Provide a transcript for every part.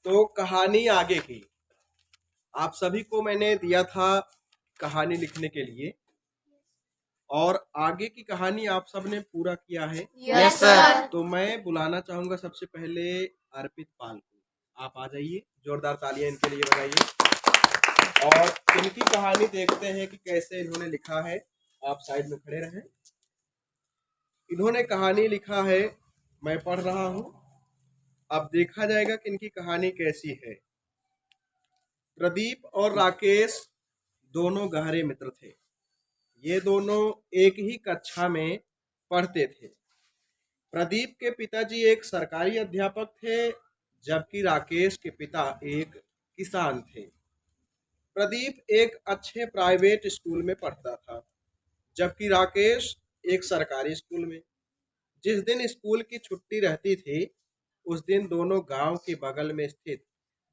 तो कहानी आगे की आप सभी को मैंने दिया था कहानी लिखने के लिए, और आगे की कहानी आप सबने पूरा किया है। Yes sir. तो मैं बुलाना चाहूंगा सबसे पहले अर्पित पाल को। आप आ जाइए, जोरदार तालियां इनके लिए बजाइए और इनकी कहानी देखते हैं कि कैसे इन्होंने लिखा है। आप साइड में खड़े रहें। इन्होंने कहानी लिखा है, मैं पढ़ रहा हूं। अब देखा जाएगा कि इनकी कहानी कैसी है। प्रदीप और राकेश दोनों गहरे मित्र थे। ये दोनों एक ही कक्षा में पढ़ते थे। प्रदीप के पिताजी एक सरकारी अध्यापक थे, जबकि राकेश के पिता एक किसान थे। प्रदीप एक अच्छे प्राइवेट स्कूल में पढ़ता था, जबकि राकेश एक सरकारी स्कूल में। जिस दिन स्कूल की छुट्टी रहती थी, उस दिन दोनों गांव के बगल में स्थित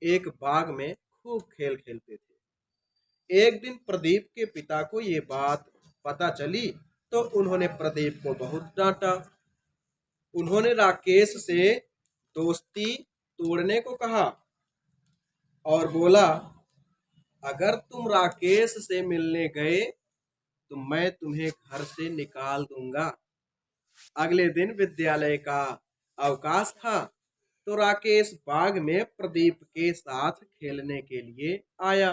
एक बाग में खूब खेल खेलते थे। एक दिन प्रदीप के पिता को ये बात पता चली तो उन्होंने प्रदीप को बहुत डांटा। उन्होंने राकेश से दोस्ती तोड़ने को कहा और बोला, अगर तुम राकेश से मिलने गए तो मैं तुम्हें घर से निकाल दूंगा। अगले दिन विद्यालय का अवकाश था, तो राकेश बाग में प्रदीप के साथ खेलने के लिए आया,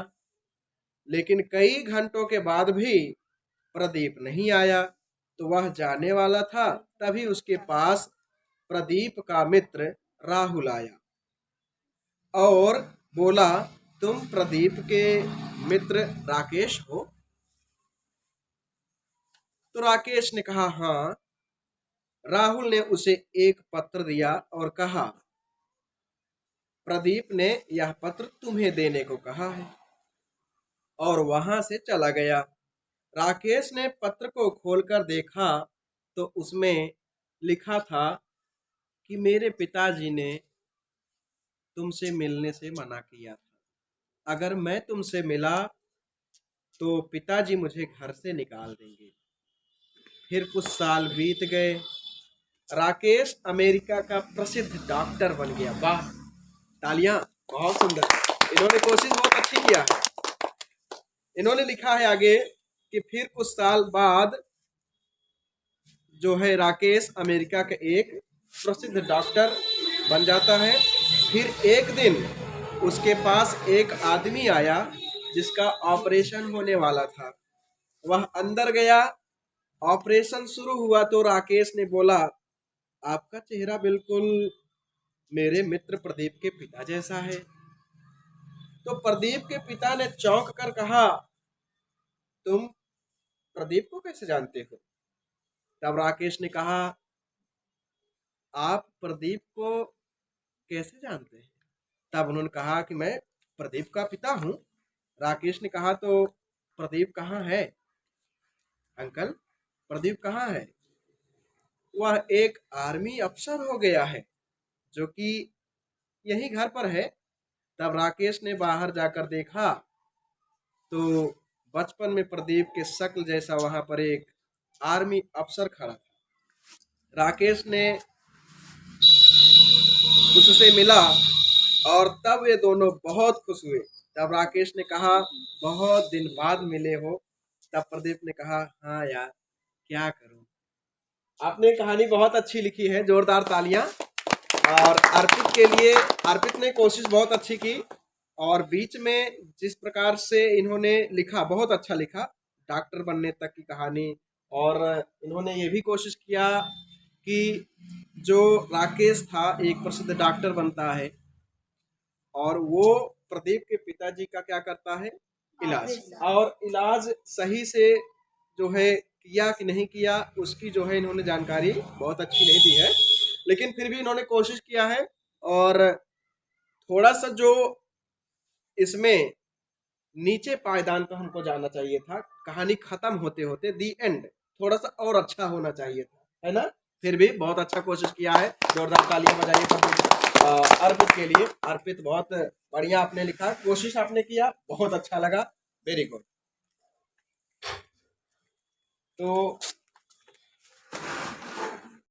लेकिन कई घंटों के बाद भी प्रदीप नहीं आया। तो वह जाने वाला था, तभी उसके पास प्रदीप का मित्र राहुल आया और बोला, तुम प्रदीप के मित्र राकेश हो? तो राकेश ने कहा, हाँ। राहुल ने उसे एक पत्र दिया और कहा, प्रदीप ने यह पत्र तुम्हें देने को कहा है, और वहां से चला गया। राकेश ने पत्र को खोलकर देखा तो उसमें लिखा था कि मेरे पिताजी ने तुमसे मिलने से मना किया था। अगर मैं तुमसे मिला तो पिताजी मुझे घर से निकाल देंगे। फिर कुछ साल बीत गए। राकेश अमेरिका का प्रसिद्ध डॉक्टर बन गया। वाह, तालियां, बहुत सुंदर। इन्होंने कोशिश बहुत अच्छी किया है। इन्होंने लिखा है आगे कि फिर कुछ साल बाद जो है राकेश अमेरिका के एक प्रसिद्ध डॉक्टर बन जाता है। फिर एक दिन उसके पास एक आदमी आया जिसका ऑपरेशन होने वाला था। वह अंदर गया, ऑपरेशन शुरू हुआ तो राकेश ने बोला, आपका चेहरा बिल्कुल मेरे मित्र प्रदीप के पिता जैसा है। तो प्रदीप के पिता ने चौंक कर कहा, तुम प्रदीप को कैसे जानते हो? तब राकेश ने कहा, आप प्रदीप को कैसे जानते हैं? तब उन्होंने कहा कि मैं प्रदीप का पिता हूं। राकेश ने कहा, तो प्रदीप कहाँ है? अंकल, प्रदीप कहाँ है? वह एक आर्मी अफसर हो गया है, जो कि यही घर पर है। तब राकेश ने बाहर जाकर देखा तो बचपन में प्रदीप के शक्ल जैसा वहां पर एक आर्मी अफसर खड़ा था। राकेश ने उससे मिला और तब ये दोनों बहुत खुश हुए। तब राकेश ने कहा, बहुत दिन बाद मिले हो? तब प्रदीप ने कहा, हाँ यार, क्या करूं। आपने कहानी बहुत अच्छी लिखी है, जोरदार तालियां। और अर्पित के लिए, अर्पित ने कोशिश बहुत अच्छी की और बीच में जिस प्रकार से इन्होंने लिखा, बहुत अच्छा लिखा, डॉक्टर बनने तक की कहानी। और इन्होंने ये भी कोशिश किया कि जो राकेश था एक प्रसिद्ध डॉक्टर बनता है और वो प्रदीप के पिताजी का क्या करता है, इलाज। और इलाज सही से जो है किया कि नहीं किया, उसकी जो है इन्होंने जानकारी बहुत अच्छी नहीं दी है, लेकिन फिर भी इन्होंने कोशिश किया है। और थोड़ा सा जो इसमें नीचे पायदान पर हमको जाना चाहिए था, कहानी खत्म होते होते दी एंड थोड़ा सा और अच्छा होना चाहिए था, है ना? फिर भी बहुत अच्छा कोशिश किया है, जोरदार तालियां बजाइए अर्पित के लिए। अर्पित, बहुत बढ़िया आपने लिखा, कोशिश आपने किया, बहुत अच्छा लगा, वेरी गुड। तो